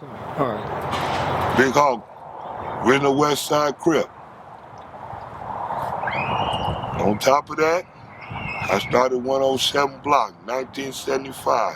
Alright. Big Hawk, we're in the West Side Crip. On top of that, I started 107 Block, 1975.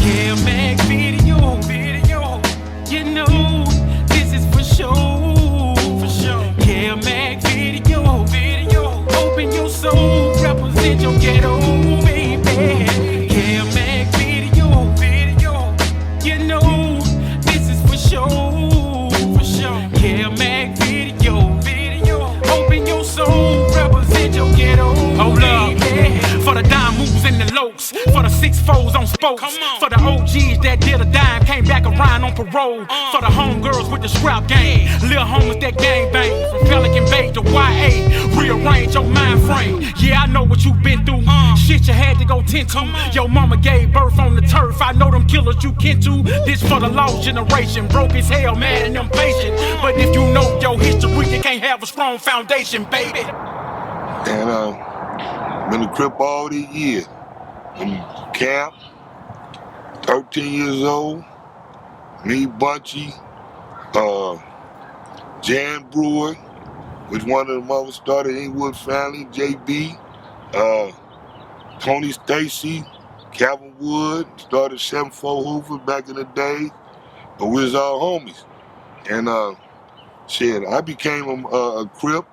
Kev Mac video, you know, this is for sure. Kev Mac video, open your soul, represent your ghetto, baby. Kev Mac video, you know, this is for sure. Kev Mac video, open your soul, represent your ghetto. Hold up, for the dime moves and the lokes, for the 6-4s on spokes, for the OGs that did a dime, came back around on parole, for the homegirls with the scrap game, little homies that gang bang, from Pelican Bay to YA, rearrange your mind frame. Yeah, I know what you've been through, shit you had to go tend to. Your mama gave birth on the turf, I know them killers you kin to. This for the lost generation, broke as hell, mad and impatient. But if you know your history, you can't have a strong foundation, baby. And been a Crip all these years. In camp, 13 years old, me, Bunchy, Jan Brewer, which one of the mothers started Inglewood family, JB, Tony Stacy, Calvin Wood, started 7-4 Hoover back in the day, but we was all homies. And shit, I became a Crip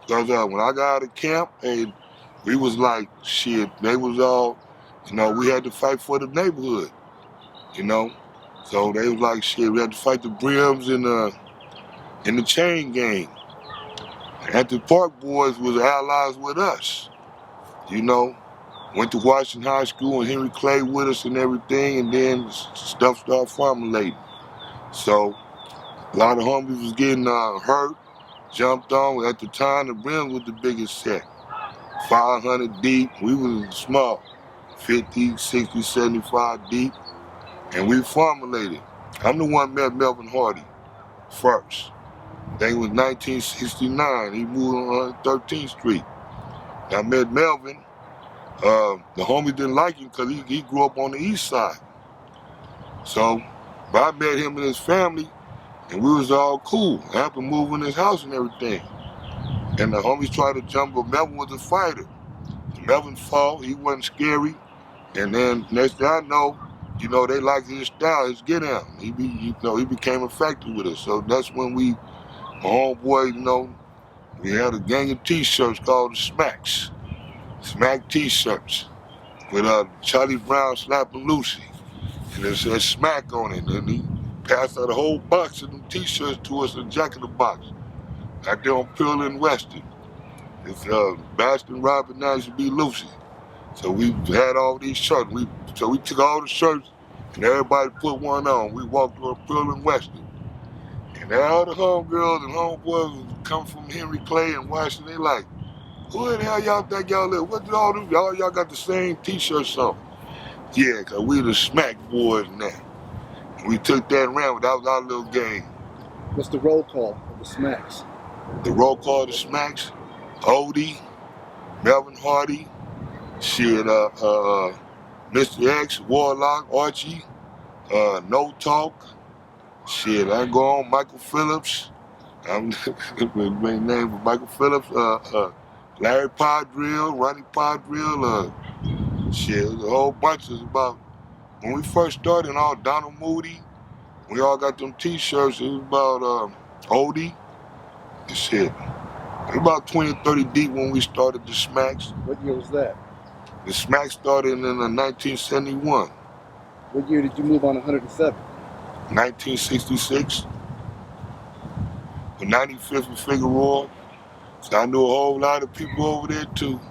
because when I got out of camp, and we was like, shit, they was all, you know, we had to fight for the neighborhood, you know? So they was like, shit, we had to fight the Brims in the chain gang. Anthony Park boys was allies with us, you know? Went to Washington High School and Henry Clay with us and everything, and then stuff started formulating. So a lot of homies was getting hurt, jumped on. At the time, the Brims was the biggest set. 500 deep, we was small, 50, 60, 75 deep, and we formulated. I'm the one met Melvin Hardy first. I think it was 1969, he moved on 113th Street. I met Melvin, the homie didn't like him because he grew up on the east side. So, but I met him and his family, and we was all cool. I happened to move in his house and everything. And the homies tried to jump, but Melvin was a fighter. Melvin fought, he wasn't scary. And then next thing I know, you know, they liked his style, his get down. He became effective with us. So that's when my homeboy, you know, we had a gang of t-shirts called the Smacks. Smack t-shirts with Charlie Brown slapping Lucy. And it said Smack on it. And he passed out a whole box of them t-shirts to us in Jack in the Box. Out there on Pearl and Weston. It's Baskin Robin now used to be Lucy. So we had all these shirts. So we took all the shirts and everybody put one on. We walked on Pearl and Weston. And all the homegirls and homeboys come from Henry Clay and Washington. They like, who the hell y'all think y'all live? What did all do? Y'all got the same t-shirts on. Yeah, cause we the Smack boys now. And we took that around, that was our little game. What's the roll call of the Smacks? The roll call of the Smacks, Odie, Melvin Hardy, shit, Mr. X, Warlock, Archie, No Talk, shit, I go on, Michael Phillips, I'm the main name of Michael Phillips, Larry Podrill, Ronnie Podrill, shit, a whole bunch of about, when we first started, all Donald Moody, we all got them t-shirts, it was about Odie, shit. About 20 or 30 deep when we started the Smacks. What year was that? The Smacks started in 1971. What year did you move on 107? 1966. The 95th and Figueroa. So I knew a whole lot of people over there too.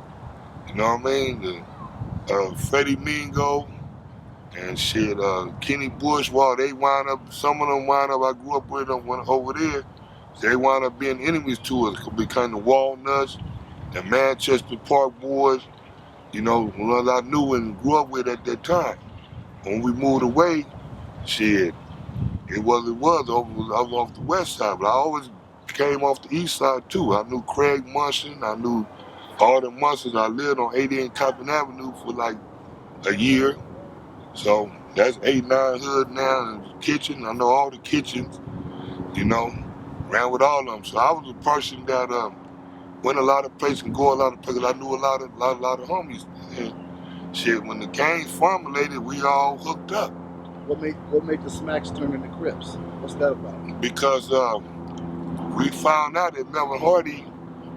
You know what I mean? Freddie Mingo and shit, Kenny Bush, they wound up, some of them wound up, I grew up with them over there. They wound up being enemies to us, became the Walnuts, the Manchester Park boys, you know, ones I knew and grew up with at that time. When we moved away, shit, It was over off the west side, but I always came off the east side too. I knew Craig Munson, I knew all the Munsons. I lived on 80 and Coppin Avenue for like a year. So that's 8-9 hood now, and the kitchen, I know all the kitchens, you know, ran with all of them. So I was a person that went a lot of places and go a lot of places. I knew a lot of homies. And shit, when the gang formulated, we all hooked up. What made the Smacks turn into Crips? What's that about? Because we found out that Melvin Hardy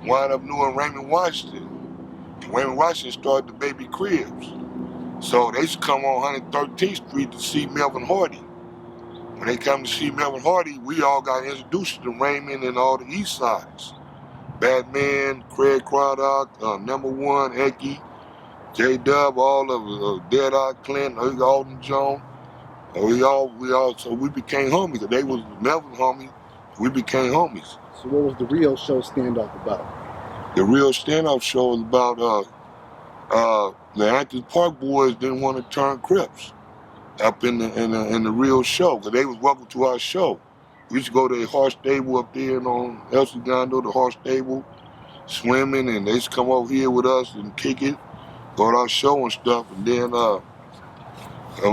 wound up knowing Raymond Washington. And Raymond Washington started the Baby Cribs. So they used to come on 113th Street to see Melvin Hardy. When they come to see Melvin Hardy, we all got introduced to Raymond and all the East Sides. Batman, Craig Craddock, Number One, Ecky, J-Dub, all of Dead Eye Clint, Alden Jones. So we became homies. They was Melvin homies. We became homies. So what was the real show standoff about? The real standoff show was about the Anthony Park boys didn't want to turn Crips up in the real show, because they was welcome to our show. We used to go to the horse stable up there on El Segundo, the horse stable, swimming, and they used to come over here with us and kick it, go to our show and stuff. And then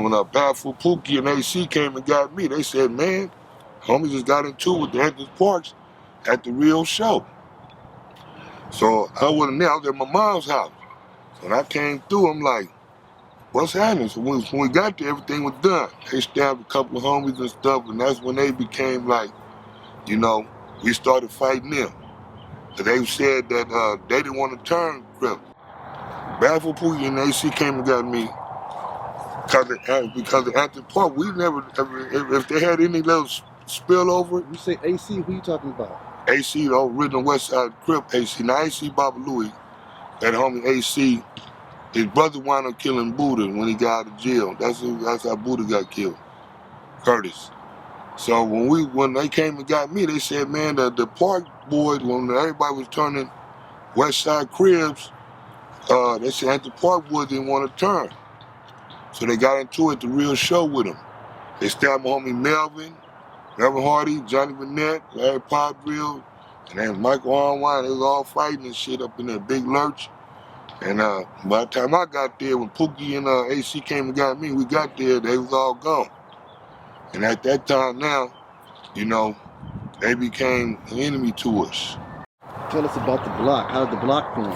when Baffle Pookie and AC came and got me, they said, man, homie just got into it with the Anthony Parks at the real show. So I wasn't there, I was at my mom's house. So when I came through, I'm like, what's happening? So when we got there, everything was done. They stabbed a couple of homies and stuff, and that's when they became like, you know, we started fighting them. So they said that they didn't want to turn Crip. Baffle Pookie and AC came and got me because of Anthony Park. We never, if they had any little spill over it. You say AC, who you talking about? AC, the original West Side Crip AC. Now AC Baba Louie, that homie AC, his brother wound up killing Buddha when he got out of jail. That's how Buddha got killed, Curtis. So when they came and got me, they said, man, the Park boys, when everybody was turning West Side Crips, they said Anthony Park boys didn't want to turn. So they got into it, the real show with them. They stabbed my homie Melvin Hardy, Johnny Burnett, Larry Podrill, and then Michael Onwine. They was all fighting and shit up in that big lurch. And by the time I got there, when Pookie and AC came and got me, we got there, they was all gone. And at that time now, you know, they became an enemy to us. Tell us about the block. How did the block form?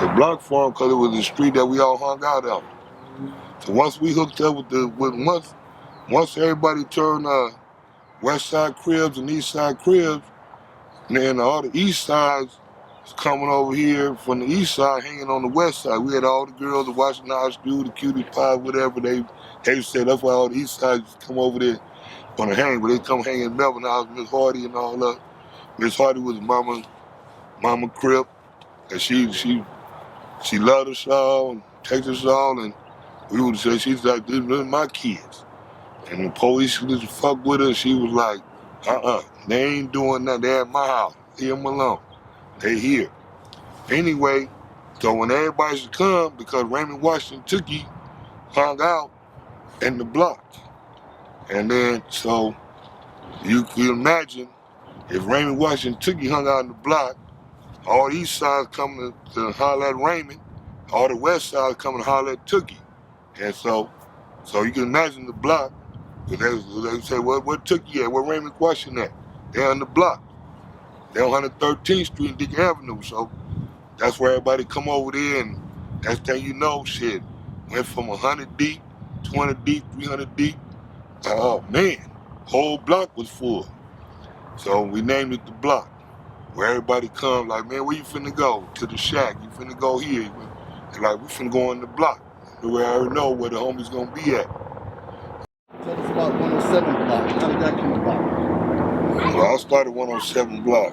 The block formed because it was the street that we all hung out on. So once we hooked up once everybody turned West Side Cribs and East Side Cribs, and then all the East Sides was coming over here from the East Side, hanging on the West Side. We had all the girls, the Washington High School, the Cutie Pie, whatever. They said that's why all the East Sides come over there on the hang, but they come hang in Melvin House, Miss Hardy and all that. Miss Hardy was Mama Crip, and she loved us all and takes us all, and we would say, she's like, these are my kids. And the police used to fuck with her. She was like, they ain't doing nothing. They at my house. Leave them alone. They here. Anyway, so when everybody should come, because Raymond Washington Tookie hung out in the block. And then, so you can imagine if Raymond Washington Tookie hung out in the block, all these sides coming to holler at Raymond, all the west sides coming to holler at Tookie. And so you can imagine the block. They say, what Tookie at? Where Raymond Washington at? They're on the block. They're on 113th Street and Denker Avenue. So that's where everybody come over there, and that's thing you know, shit. Went from 100 deep, 20 deep, 300 deep. Oh man, whole block was full. So we named it the block. Where everybody come like, man, where you finna go? To the shack. You finna go here. They're like, we finna go in the block. Where I already know where the homies gonna be at. Tell us about 107 block. How did that come about? Well, I started 107 block,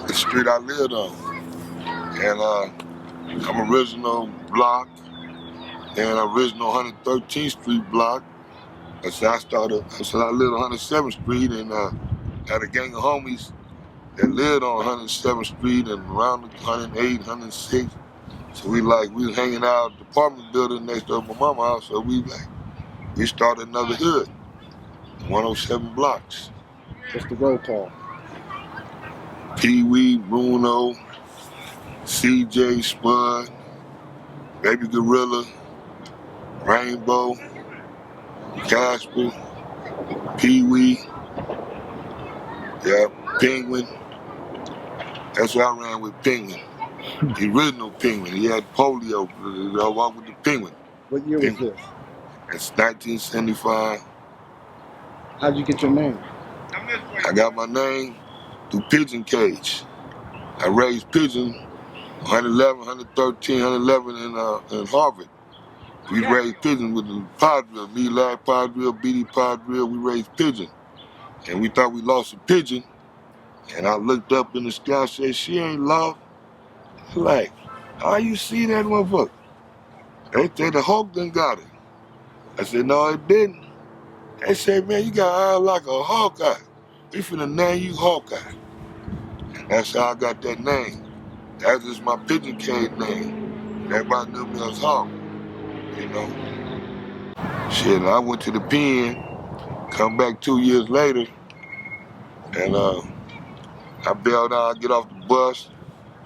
the street I lived on. And I'm original block, and original 113th Street block. And so I lived on 107th Street, and had a gang of homies that lived on 107th Street and around 108, 106. So we was hanging out at the apartment building next door to my mama's house, so we started another hood. 107 blocks. What's the roll call? Pee Wee, Bruno, CJ, Spud, Baby Gorilla, Rainbow, Casper, Pee Wee, yeah, Penguin. That's what I ran with Penguin. The original Penguin. He had polio. I walked with the Penguin. What year was this? It's 1975. How'd you get your name? I got my name through pigeon cage. I raised pigeons, 111, 113, 111 in Harvard. We raised pigeons with the pod drill. Me, Larry pod drill, BD pod drill, we raised pigeons. And we thought we lost a pigeon. And I looked up in the sky and said, she ain't lost. Like, how you see that motherfucker? They said the Hawk done got it. I said, no, it didn't. They said, man, you got eyes like a Hawkeye. We finna name you Hawkeye. And that's how I got that name. That was my pigeon cage name. And everybody knew me as Hawk, you know. Shit, I went to the pen, come back 2 years later, and I bailed out, I get off the bus,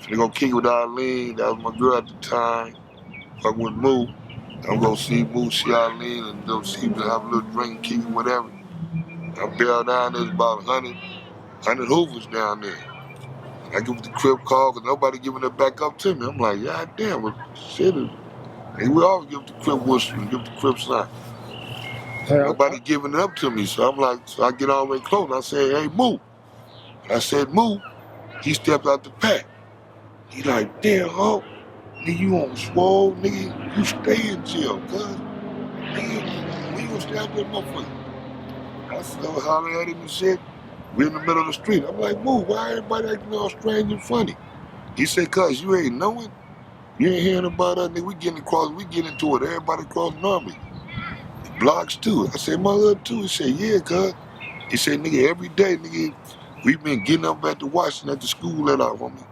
finna go kick with Eileen, that was my girl at the time, fuck with Moo. I'm gonna see Moo, see Eileen, and go see me, have a little drink, kick it, whatever. I bailed down, there's about 100 Hoovers down there. I give the Crip call, because nobody giving it back up to me. I'm like, God damn, well, shit. And we always give the Crip whistle and give the Crip sign. Nobody giving it up to me, so I'm like, so I get all the way close. I say, hey, Moo. And I said, Moo. He stepped out the pack. He like, damn, Hawk, nigga, you on swole, nigga, you stay in jail, cuz. Nigga, when you gonna stay out there, motherfucker? I started hollering at him and shit. We're in the middle of the street. I'm like, Moo, why everybody acting all strange and funny? He said, cuz, you ain't knowing. You ain't hearing about us, nigga. We getting into it. Everybody crossing normally. The blocks too. I said, my hood too. He said, yeah, cuz. He said, nigga, every day, nigga, we been getting up at the Washington at the school let out, homie.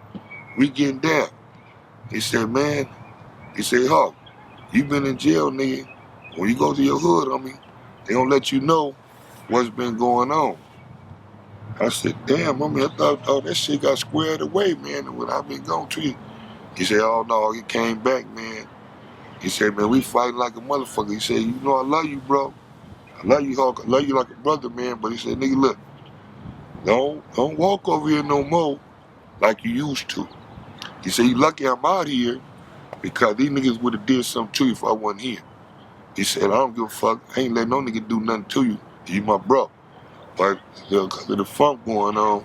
We getting down. He said, man, he said, Hawk, you been in jail, nigga. When you go to your hood, homie, they gonna let you know what's been going on. I said, damn, homie, I thought that shit got squared away, man, and when I been going to you. He said, oh no, he came back, man. He said, man, we fighting like a motherfucker. He said, you know I love you, bro. I love you, Hawk. I love you like a brother, man. But he said, nigga, look, don't walk over here no more like you used to. He said, you lucky I'm out here because these niggas would have did something to you if I wasn't here. He said, I don't give a fuck. I ain't letting no nigga do nothing to you. You my bro. But because of the funk going on,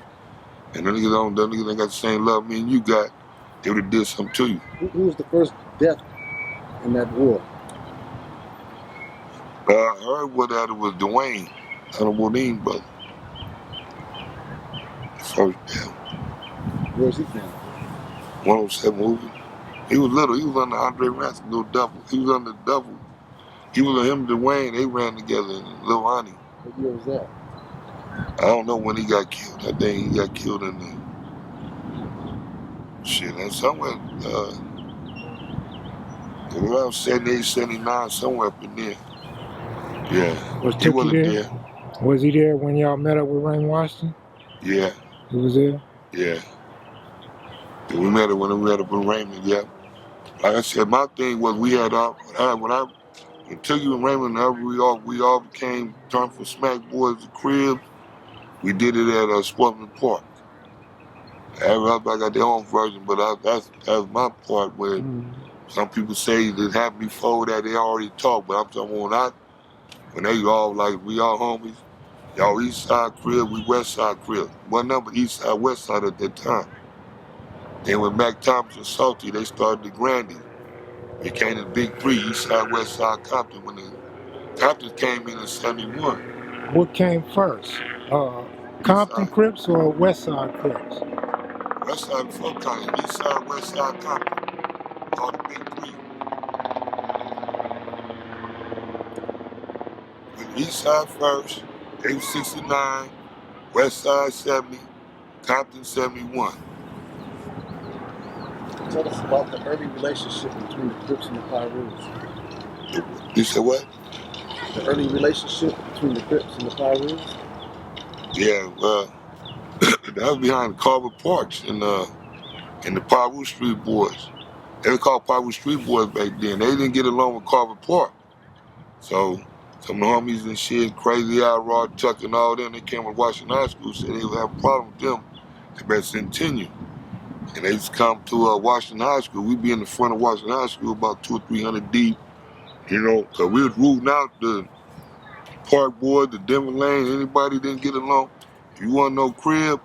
and the niggas ain't got the same love me and you got, they would have did something to you. Who was the first death in that war? I heard what that was Dwayne, Honorable Dean brother. First death. Where's he from? 107 movie. He was little. He was under Andre Ransom, Little Devil. He was under Devil. He was him and Dwayne. They ran together in Lil Honey. What year was that? I don't know when he got killed. I think he got killed in the shit. And somewhere, around 78, 79, somewhere up in there. Yeah. He wasn't there. Was he there when y'all met up with Raymond Washington? Yeah. He was there? Yeah. We met when we met up with Raymond, yeah. Like I said, my thing was we had when I took you and Raymond, we all became turned from Smack Boys to Cribs. We did it at Sportsman Park. Everybody got their own version, but that's my part where some people say it happened before that they already talked, but I'm talking when they all like we all homies. Y'all East Side Crib, we West Side Crib. One number East Side, West Side at that time. Then when Mac Thomas and Salty, they started the Grandy. Became the Big Three, East Side, West Side, Compton. When the Compton came in 71. What came first? Compton Crips or West Side Crips? West Side before Compton, East Side, West Side, Compton. All the Big Three. With East Side first, they was 69, West Side 70, Compton 71. Tell us about the early relationship between the Crips and the Pyrus. You said what? The early relationship between the Crips and the Pyrus? Yeah, well, that was behind Carver Parks and the Piru Street Boys. They were called Piru Street Boys back then. They didn't get along with Carver Park. So some of the homies and shit, Crazy Eye, Rod, Chuck, and all them, they came to Washington High School, said they would have a problem with them at that Centennial. And they used to come to Washington High School. We'd be in the front of Washington High School about 200 or 300 deep, you know, because we was rooting out the Park Boys, the Denver Lane, anybody didn't get along. If you want no crib,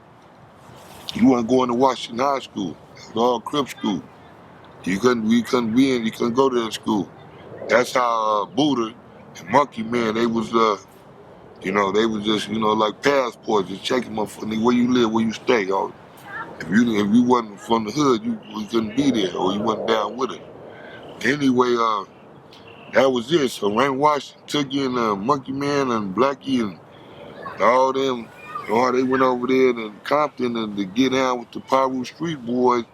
you wasn't going to Washington High School. It was all Crip school. You couldn't go to that school. That's how Buddha and Monkey Man, they was you know, they was just, you know, like passports, just checking them for where you live, where you stay. Or if you wasn't from the hood, you couldn't be there, or you wasn't down with it. Anyway, that was it. So Raymond Washington took in Monkey Man and Blackie and all them. You know, they went over there to Compton and to get down with the Piru Street Boys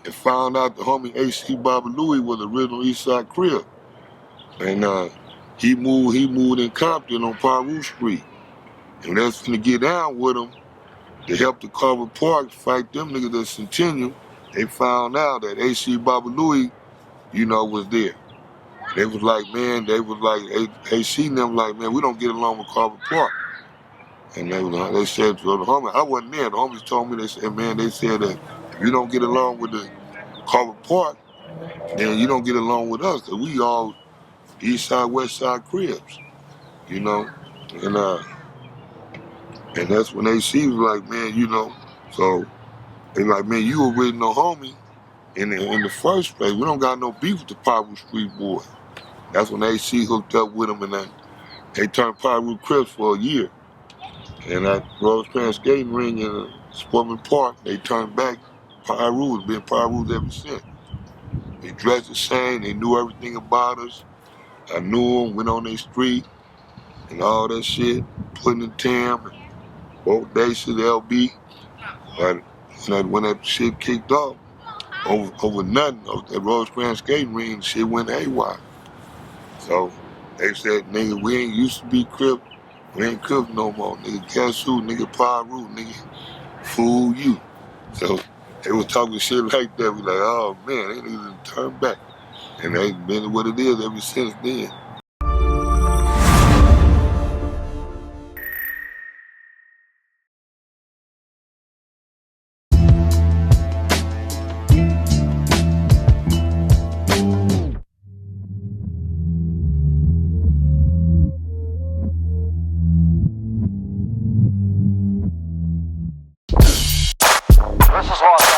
and found out the homie A.C. Bobby Louie was the original East Side Crip. And he moved in Compton on Piru Street. And they was finna get down with him to help the Carver Park fight them niggas at Centennial. They found out that A.C. Bobby Louie, you know, was there. They was like, man, A.C. and them like, man, we don't get along with Carver Park. And they said to the homie, I wasn't there. The homies told me, they said, man, they said that if you don't get along with the Carver Park, then you don't get along with us, because we all East Side, West Side Crips, you know? And that's when AC was like, man, you know, so they like, man, you original homie in the first place. We don't got no beef with the Piru Street Boys. That's when AC hooked up with them, and they turned Piru Crips for a year. And at Rosecrans Skating Ring in Sportman Park, they turned back Piru. It's been Piru's ever since. They dressed the same. They knew everything about us. I knew them, went on their street, and all that shit, putting in Tam, and both Daces, LB. But when that shit kicked off, over nothing, at Rosecrans Skating Ring, shit went haywire. So they said, nigga, we ain't used to be Crip. We ain't Crip no more. Nigga, guess who? Nigga, Piru, nigga, fool you. So they was talking shit like that. We like, oh man, they niggas done turned back. And they been what it is ever since then. This is Los